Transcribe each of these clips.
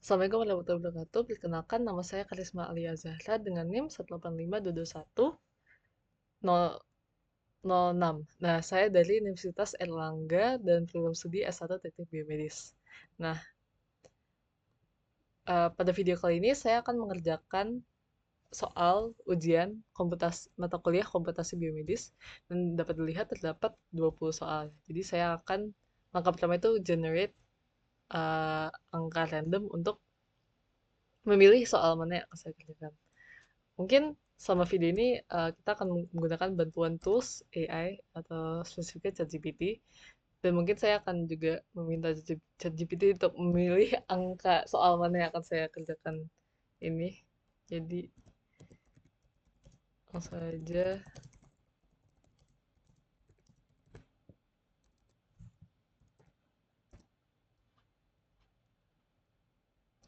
Assalamualaikum warahmatullahi wabarakatuh. Perkenalkan, nama saya Karisma Alia Zahra dengan NIM 185221006. Nah, saya dari Universitas Erlangga dan program studi S1 Teknik Biomedis. Nah, pada video kali ini saya akan mengerjakan soal ujian mata kuliah komputasi biomedis dan dapat dilihat terdapat 20 soal. Jadi saya akan langkah pertama itu generate angka random untuk memilih soal mana yang akan saya kerjakan. Mungkin selama video ini kita akan menggunakan bantuan tools AI atau spesifiknya ChatGPT dan mungkin saya akan juga meminta ChatGPT untuk memilih angka soal mana yang akan saya kerjakan ini. Jadi langsung aja.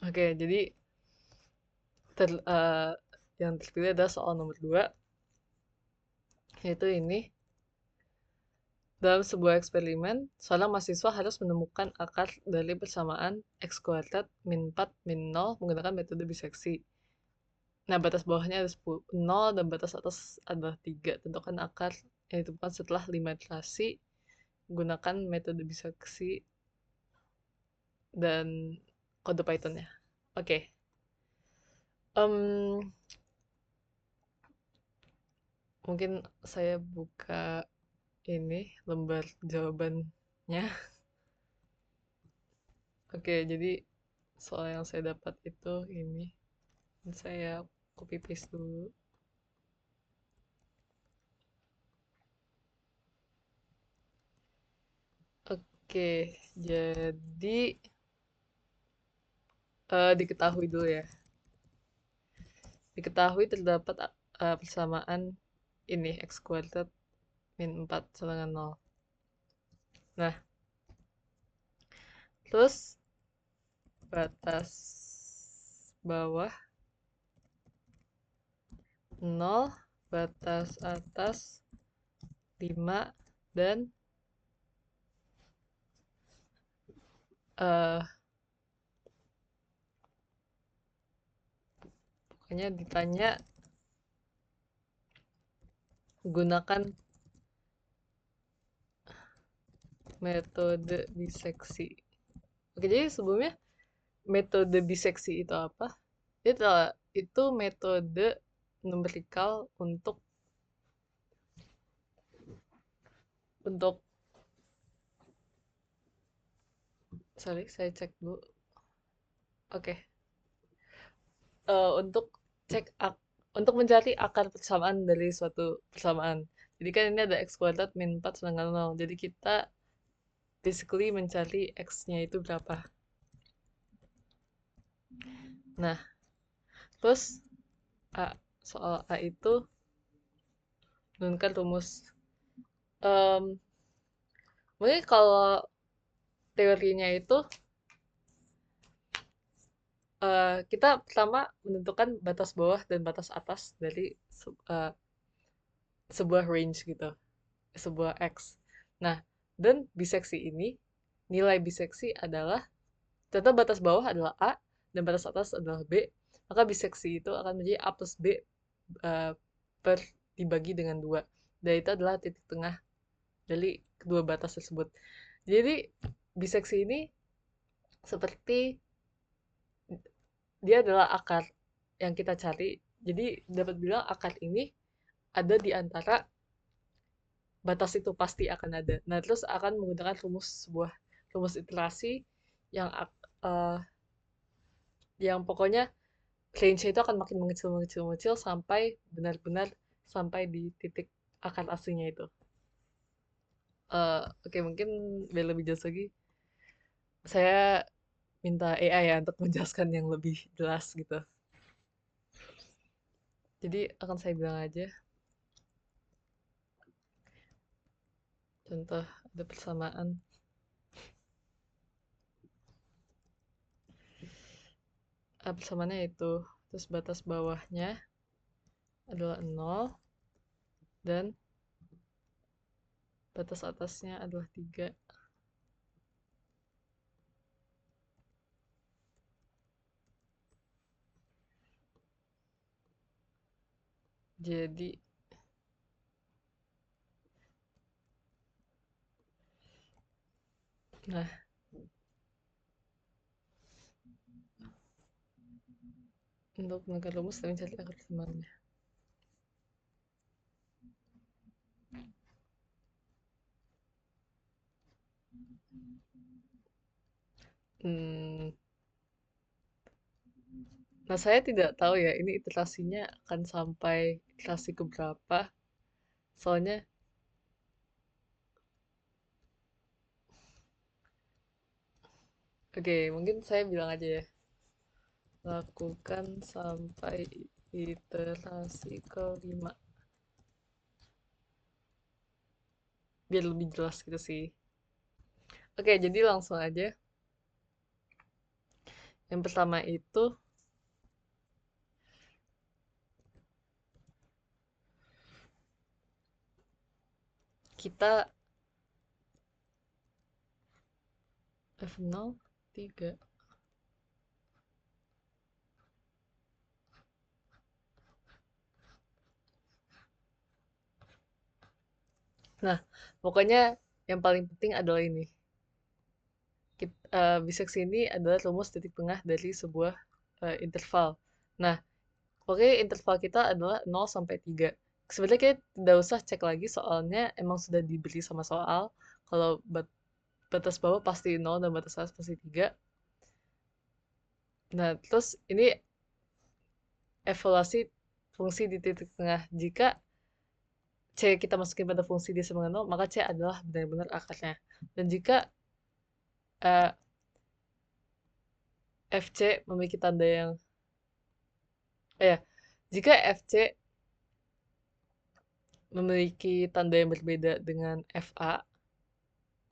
Oke, jadi ter, eh, yang terpilih adalah soal nomor 2, yaitu ini. Dalam sebuah eksperimen, seorang mahasiswa harus menemukan akar dari persamaan x kuadrat min 4 min 0 menggunakan metode biseksi. Nah, batas bawahnya ada 10, 0 dan batas atas adalah 3. Tentukan akar yang ditemukan setelah 5 iterasi. Gunakan metode biseksi dan kode Python-nya. Oke. Em, mungkin saya buka ini lembar jawabannya. Oke, jadi soal yang saya dapat itu ini. Saya copy paste dulu. Oke, jadi diketahui dulu ya. Diketahui terdapat persamaan ini x kuadrat min 4 sama dengan 0. Nah, terus batas bawah 0, batas atas 5, dan eh pokoknya ditanya gunakan metode biseksi. Oke, jadi sebelumnya metode biseksi itu apa? Itu metode numerikal untuk sorry, saya cek dulu. Oke. Untuk cek untuk mencari akar persamaan dari suatu persamaan. Jadi kan ini ada x kuadrat min 4 sama dengan 0. Jadi kita basically mencari x-nya itu berapa. Nah, terus A, soal A itu menurunkan rumus. Em, Mungkin kalau teorinya itu kita pertama menentukan batas bawah dan batas atas dari sebuah range gitu, sebuah X. Nah, dan biseksi ini, nilai biseksi adalah, ternyata batas bawah adalah A, dan batas atas adalah B, maka biseksi itu akan menjadi A plus B uh, per dibagi dengan 2. Dan itu adalah titik tengah dari kedua batas tersebut. Jadi, biseksi ini seperti dia adalah akar yang kita cari. Jadi, dapat bilang akar ini ada di antara batas itu pasti akan ada. Nah, terus akan menggunakan sebuah rumus iterasi yang uh, yang pokoknya range itu akan makin mengecil mengecil mengecil sampai benar-benar sampai di titik akar aslinya itu. Oke, mungkin biar lebih jelas lagi, saya minta AI ya untuk menjelaskan yang lebih jelas gitu. Jadi akan saya bilang aja contoh ada persamaan. Persamaannya itu, terus batas bawahnya adalah 0 dan batas atasnya adalah 3. Jadi, nah, untuk menekan rumus dan mencari akar pertemuannya. Hmm, nah, saya tidak tahu ya, ini iterasinya akan sampai iterasi keberapa. Soalnya, oke, mungkin saya bilang aja ya. Lakukan sampai iterasi kelima. Biar lebih jelas gitu sih. Oke, jadi langsung aja. Yang pertama itu, kita F0, 3. Nah, pokoknya yang paling penting adalah ini. Biseksi ini adalah rumus titik tengah dari sebuah interval. Nah, pokoknya interval kita adalah 0 sampai 3. Sebenarnya kita tidak usah cek lagi soalnya emang sudah diberi sama soal. Kalau batas bawah pasti 0 dan batas atas pasti 3. Nah, terus ini evaluasi fungsi di titik tengah. Jika C kita masukin pada fungsi di sama dengan 0, maka C adalah benar-benar akarnya. Dan jika uh, FC memiliki tanda yang jika FC memiliki tanda yang berbeda dengan FA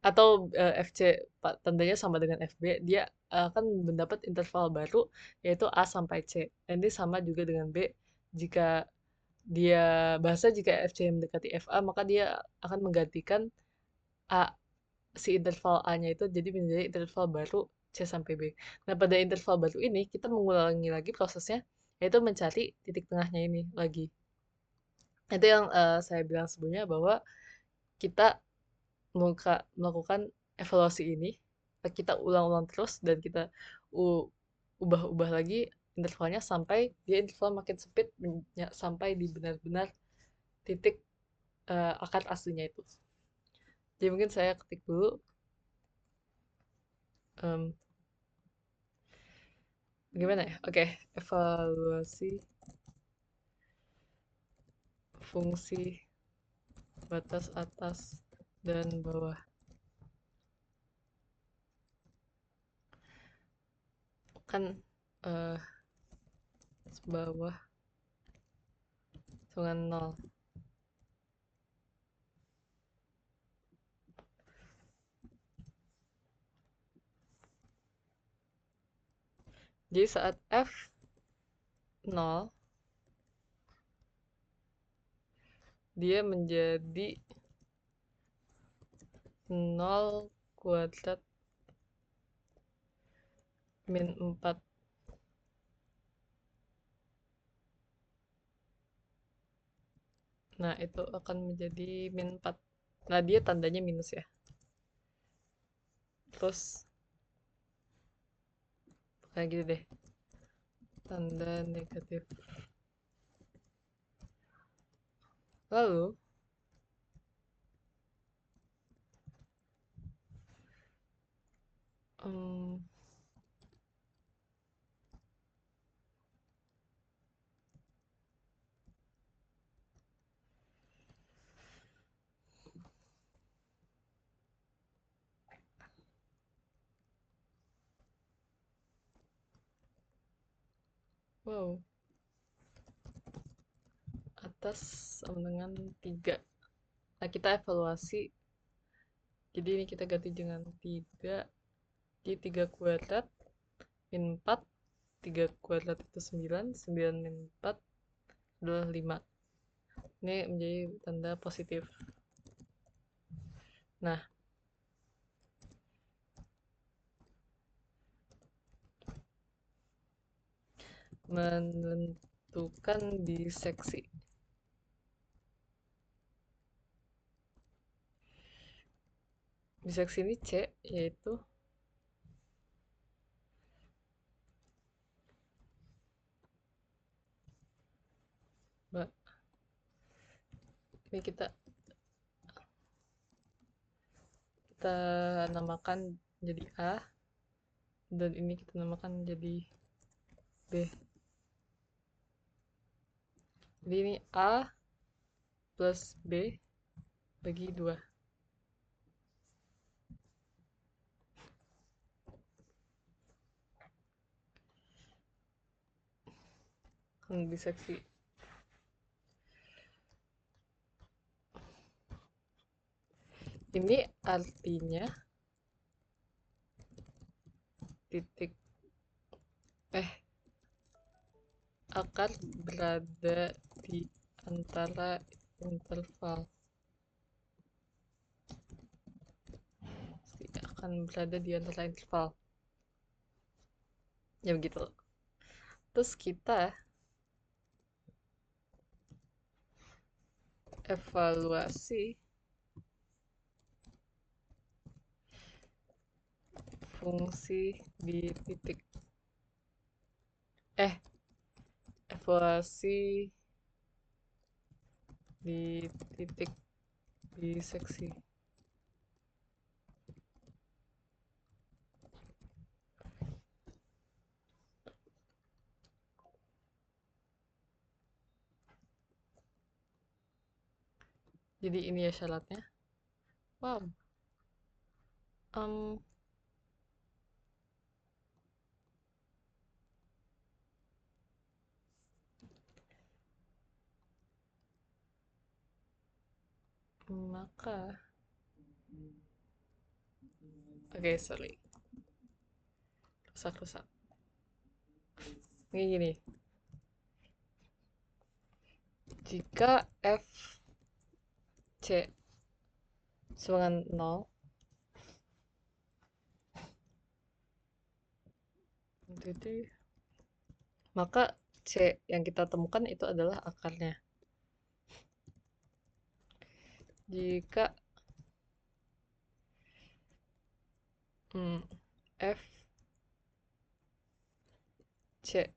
atau FC tandanya sama dengan FB, dia akan mendapat interval baru yaitu A sampai C. Dan ini sama juga dengan B. Jika dia jika FC mendekati FA, maka dia akan menggantikan A, si interval A-nya itu jadi menjadi interval baru C sampai B. Nah, pada interval baru ini kita mengulangi lagi prosesnya yaitu mencari titik tengahnya ini lagi. Itu yang saya bilang sebelumnya bahwa kita melakukan evaluasi ini, kita ulang-ulang terus dan kita ubah-ubah lagi intervalnya sampai dia interval makin sempit sampai di benar-benar titik akar aslinya itu. Jadi mungkin saya ketik dulu em, gimana ya? Oke, evaluasi fungsi batas atas dan bawah. Kan eh, bawah dengan 0. Jadi saat F 0, dia menjadi 0 kuadrat min 4. Nah, itu akan menjadi min 4. Nah, dia tandanya minus ya. Terus, kayak gitu deh. Tanda negatif. Lalu, um, wow, atas sama dengan 3. Nah, kita evaluasi. Jadi ini kita ganti dengan 3. Jadi 3 kuadrat min 4. 3 kuadrat itu 9. 9 min 4 adalah 5. Ini menjadi tanda positif. Nah, menentukan biseksi. biseksi ini C, yaitu ini kita namakan jadi A, dan ini kita namakan jadi B. Jadi ini A plus B bagi 2. Biseksi. Ini artinya titik akan berada di antara interval. Akan berada di antara interval. Ya begitu. Terus kita evaluasi fungsi di titik evaluasi di titik biseksi. Jadi ini ya syaratnya. Wow. Maka sorry, rusak. Ini gini, jika f c sama dengan 0, maka C yang kita temukan itu adalah akarnya. Jika f c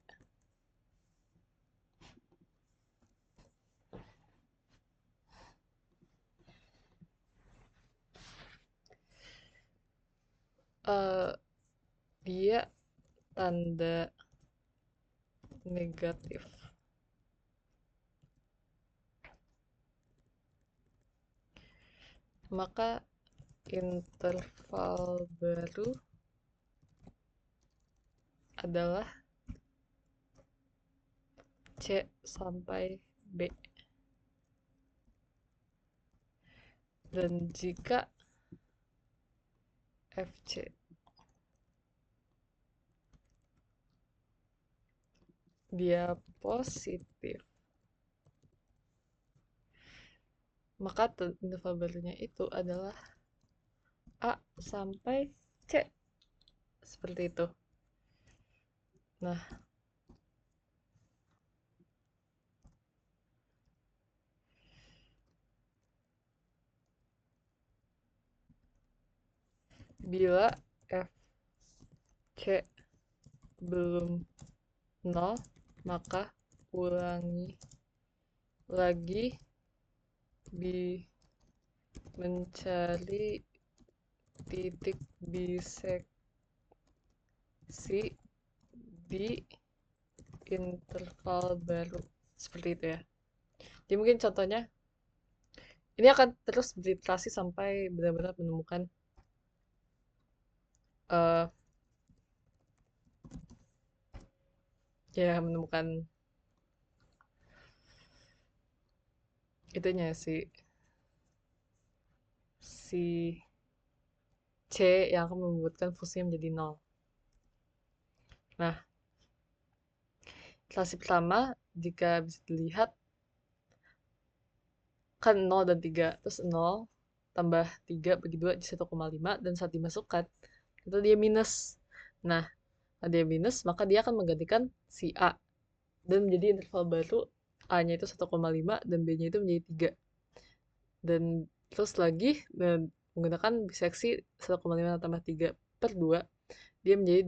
dia tanda negatif, maka interval baru adalah C sampai B. Dan jika FC dia positif, maka interval barunya itu adalah A sampai C. Seperti itu. Nah, bila FC belum 0, maka ulangi lagi mencari titik biseksi di interval baru. Seperti itu ya. Jadi mungkin contohnya ini akan terus beriterasi sampai benar-benar menemukan menemukan itunya si C yang akan membuatkan fungsinya menjadi 0. Nah, iterasi pertama jika bisa dilihat kan 0 dan 3, terus 0 tambah 3 bagi 2 jadi 1,5, dan saat dimasukkan itu dia minus. Nah, dia minus, maka dia akan menggantikan si A dan menjadi interval baru, A-nya itu 1,5 dan B-nya itu menjadi 3. Dan terus lagi, dan menggunakan biseksi 1,5 tambah 3 per 2, dia menjadi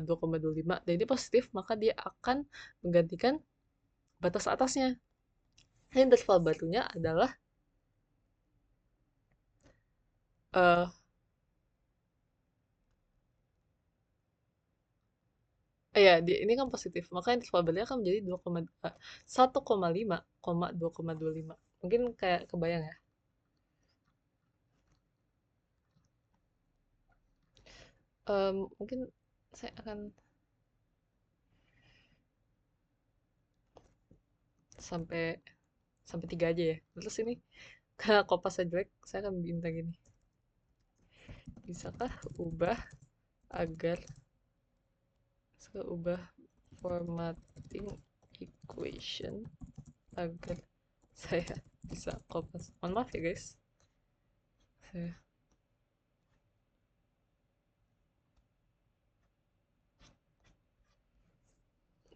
2,25, dan ini positif, maka dia akan menggantikan batas atasnya. Dan interval barunya adalah eh ya, ini kan positif, maka interval barunya akan menjadi 1,5, 2,25. Mungkin kayak kebayang ya. Mungkin saya akan sampai sampai 3 aja ya. Terus ini karena kopasnya jelek, saya akan minta gini. Bisakah ubah agar saya ubah formatting equation agar saya bisa kopas. Mohon maaf ya guys. Saya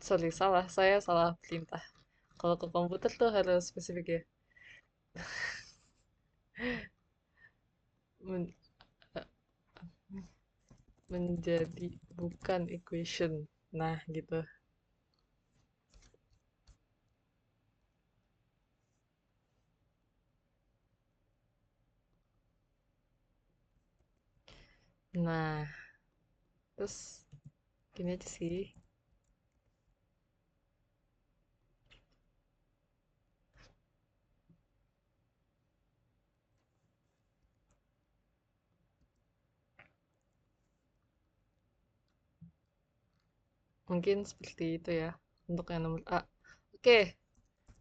sorry, salah. Saya salah perintah. Kalau ke komputer tuh harus spesifik ya. Men- eh, menjadi bukan equation. Nah, gitu. Nah, terus gini aja sih. Mungkin seperti itu ya untuk yang nomor A. Oke,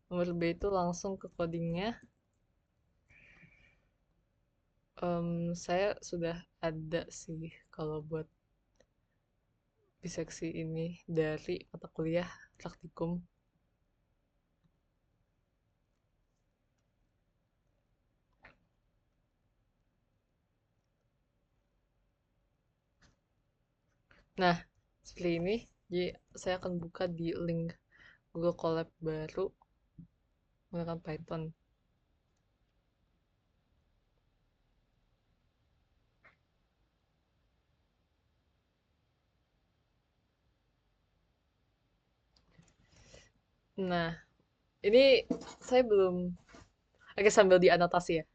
nomor B itu langsung ke codingnya. Saya sudah ada sih kalau buat biseksi ini dari mata kuliah praktikum. Nah, seperti ini. Jadi saya akan buka di link Google Colab baru menggunakan Python. Nah, ini saya belum. Oke, sambil dianotasi ya.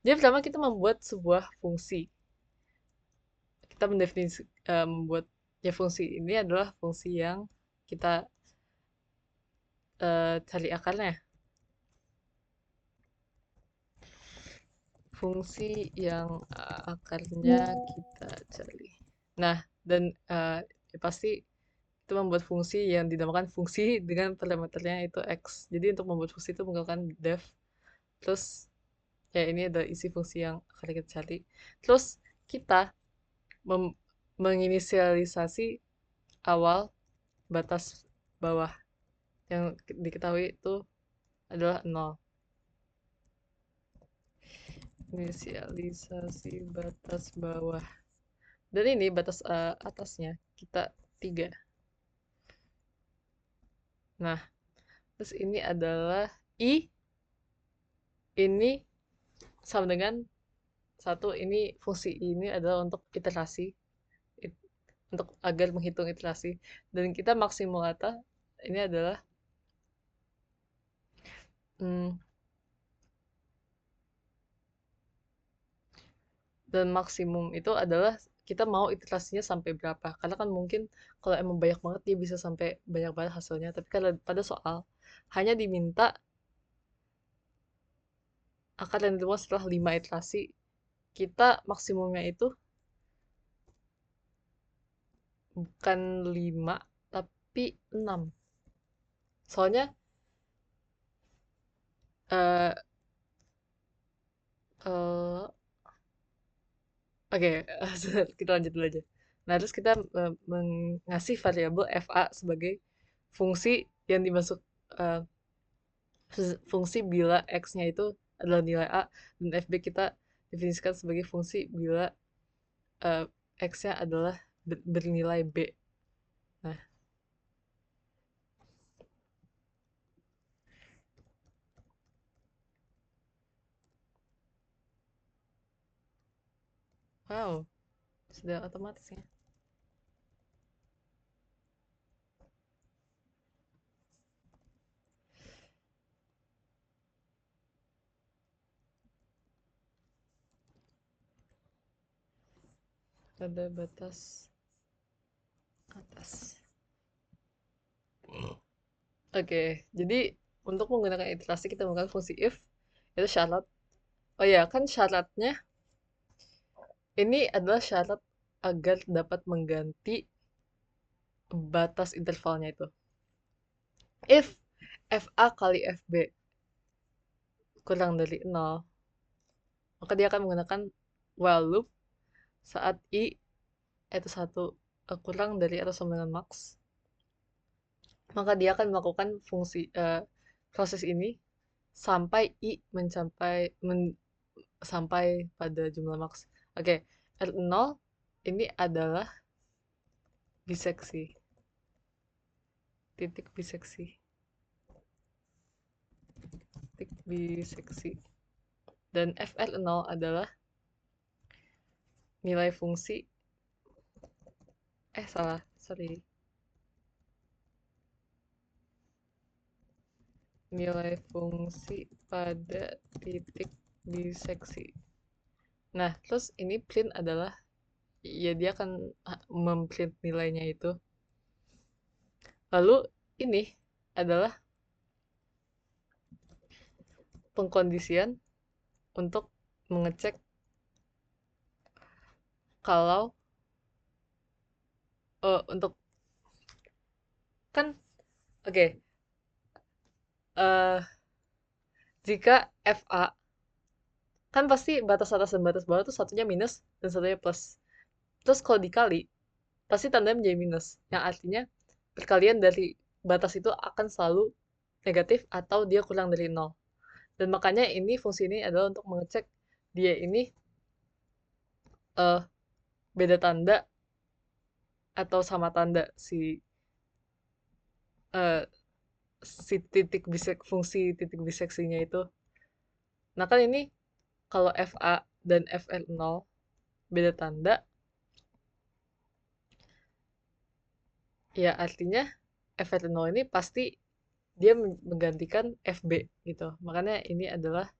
Jadi pertama kita membuat sebuah fungsi. Kita mendefinisi membuat ya fungsi ini adalah fungsi yang kita cari akarnya. Fungsi yang akarnya kita cari. Nah, dan ya pasti itu membuat fungsi yang dinamakan fungsi dengan parameternya itu x. Jadi untuk membuat fungsi itu menggunakan def. Terus ya ini ada isi fungsi yang akan kita cari. Terus kita menginisialisasi awal batas bawah yang diketahui itu adalah 0. Inisialisasi batas bawah. Dan ini batas atasnya kita 3. Nah, terus ini adalah I. Ini sama dengan satu. Ini fungsi ini adalah untuk iterasi. Untuk agar menghitung iterasi. Dan kita maksimulata ini adalah hmm, dan maksimum itu adalah kita mau iterasinya sampai berapa. Karena kan mungkin kalau emang banyak banget dia bisa sampai banyak banget hasilnya. Tapi kalau pada soal hanya diminta akar yang ditemukan setelah 5 iterasi, kita maksimumnya itu bukan 5 tapi 6. Soalnya eh eh oke, kita lanjut dulu aja. Nah, terus kita mengasih variabel fa sebagai fungsi yang dimasuk eh, fungsi bila x-nya itu adalah nilai a, dan fb kita definisikan sebagai fungsi bila eh, x-nya adalah bernilai b. Nah, Wow, sudah otomatis ya. Pada batas atas. Oke, jadi untuk menggunakan iterasi kita menggunakan fungsi if itu syarat. Oh ya, kan syaratnya ini adalah syarat agar dapat mengganti batas intervalnya itu. If FA kali FB kurang dari 0, maka dia akan menggunakan while loop saat I itu 1 kurang dari atau sama dengan max. Maka dia akan melakukan proses ini sampai I sampai pada jumlah max. Oke, R0 ini adalah biseksi. Titik biseksi. Titik biseksi. Dan FR0 adalah nilai fungsi sorry. Nilai fungsi pada titik biseksi. Nah, terus ini print adalah ya dia akan memprint nilainya itu. Lalu ini adalah pengkondisian untuk mengecek kalau untuk kan oke, jika FA kan pasti batas atas dan batas bawah tuh satunya minus dan satunya plus. Terus kalau dikali pasti tandanya menjadi minus, yang artinya perkalian dari batas itu akan selalu negatif atau dia kurang dari 0. Dan makanya ini fungsi ini adalah untuk mengecek dia ini eh beda tanda atau sama tanda eh, fungsi titik biseksinya itu. Nah kan ini kalau FA dan FR0 beda tanda, ya artinya FR0 ini pasti dia menggantikan FB gitu. Makanya ini adalah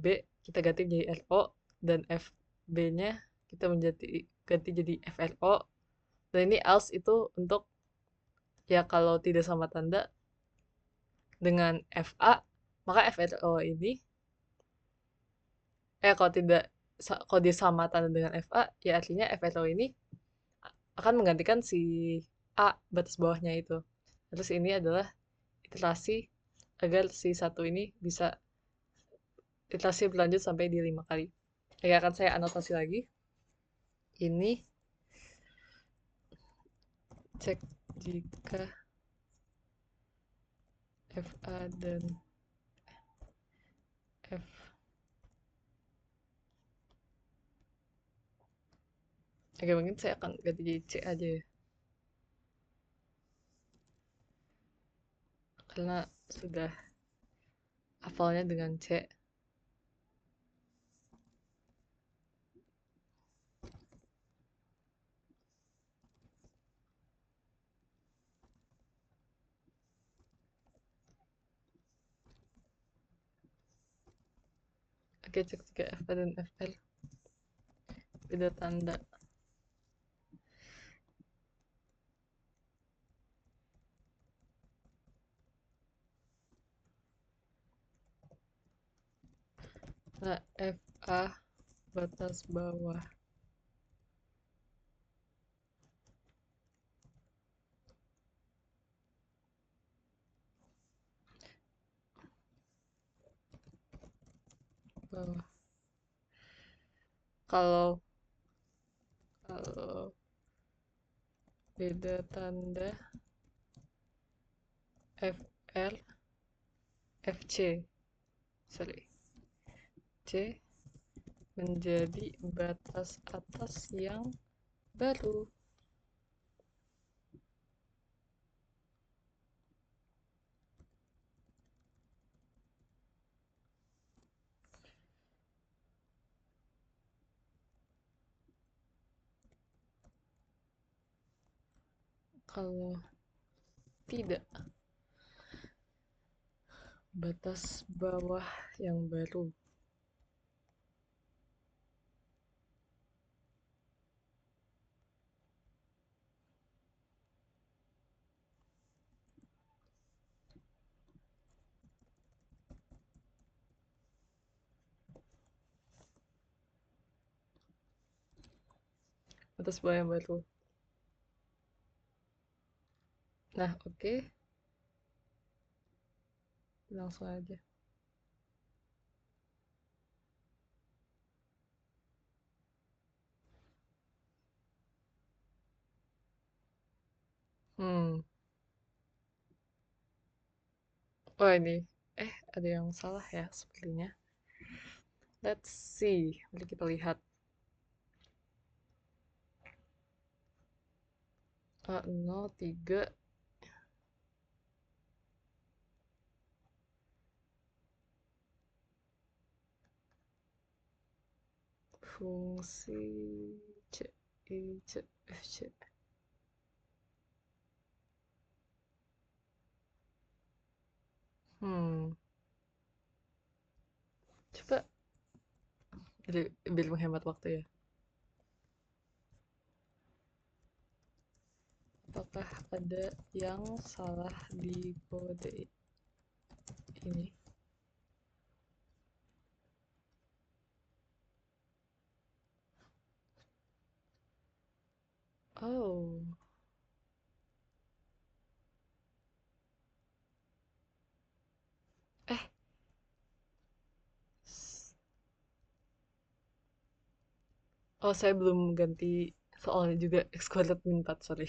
B kita ganti jadi RO dan FB-nya kita ganti jadi FRO. Dan ini else itu untuk ya kalau tidak sama tanda dengan FA, maka FRO ini kalau dia sama tanda dengan FA, ya artinya FRO ini akan menggantikan si A batas bawahnya itu. Terus ini adalah iterasi agar si satu ini bisa iterasi berlanjut sampai di 5 kali. Oke, akan saya anotasi lagi. Ini cek jika FA dan F Oke, mungkin saya akan ganti jadi C aja ya. Karena sudah hafalnya dengan C. Oke, cek jika FA dan FL beda tanda. Nah, FA batas bawah. Bawah. Kalau beda tanda FL FC sorry C menjadi batas atas yang baru. Kalau tidak, batas bawah yang baru. Batas bawah yang baru. Nah, oke. Langsung aja. Hmm. Oh ini. Ada yang salah ya sepertinya. Let's see. Mari kita lihat. A03 fungsi C, I, C, F, C. Coba biar menghemat waktu ya. Apakah ada yang salah di kode ini? Oh. Eh. Oh, saya belum ganti soalnya juga X kuadrat min 4, sorry.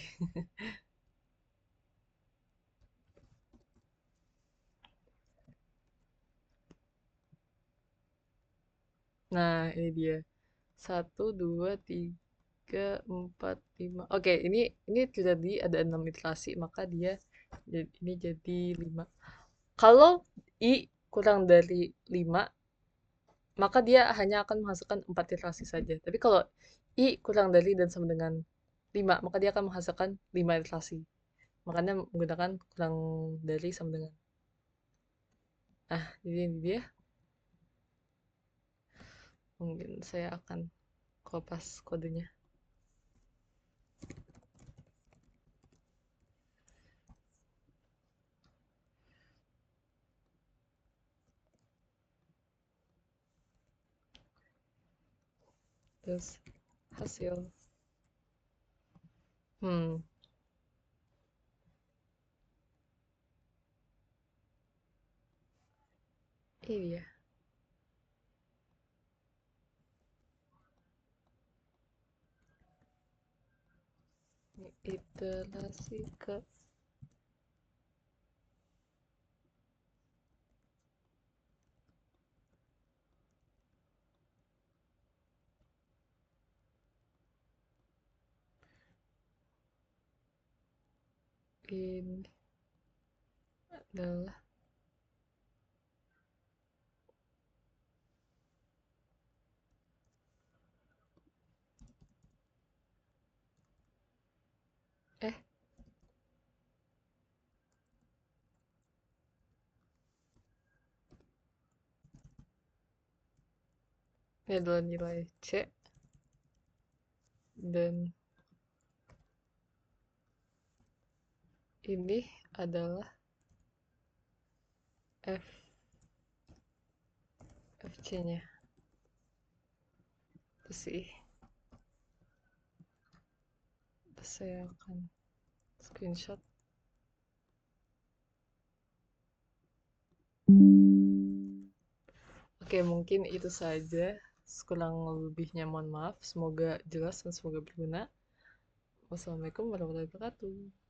Nah, ini dia. 1, 2, 3, 4, 5. Oke, ini terjadi ada 6 iterasi, maka ini jadi 5. Kalau I kurang dari 5, maka dia hanya akan menghasilkan 4 iterasi saja. Tapi kalau I kurang dari dan sama dengan 5, maka dia akan menghasilkan 5 iterasi. Makanya menggunakan kurang dari sama dengan. Jadi ini dia. Mungkin saya akan kopas kodenya. Terus hasil. Hmm, iya. Iterasi ke ini adalah eh ini adalah nilai C dan ini adalah FC-nya. Itu sih. Terus saya akan screenshot. Oke, mungkin itu saja. Kurang lebihnya mohon maaf. Semoga jelas dan semoga berguna. Wassalamualaikum warahmatullahi wabarakatuh.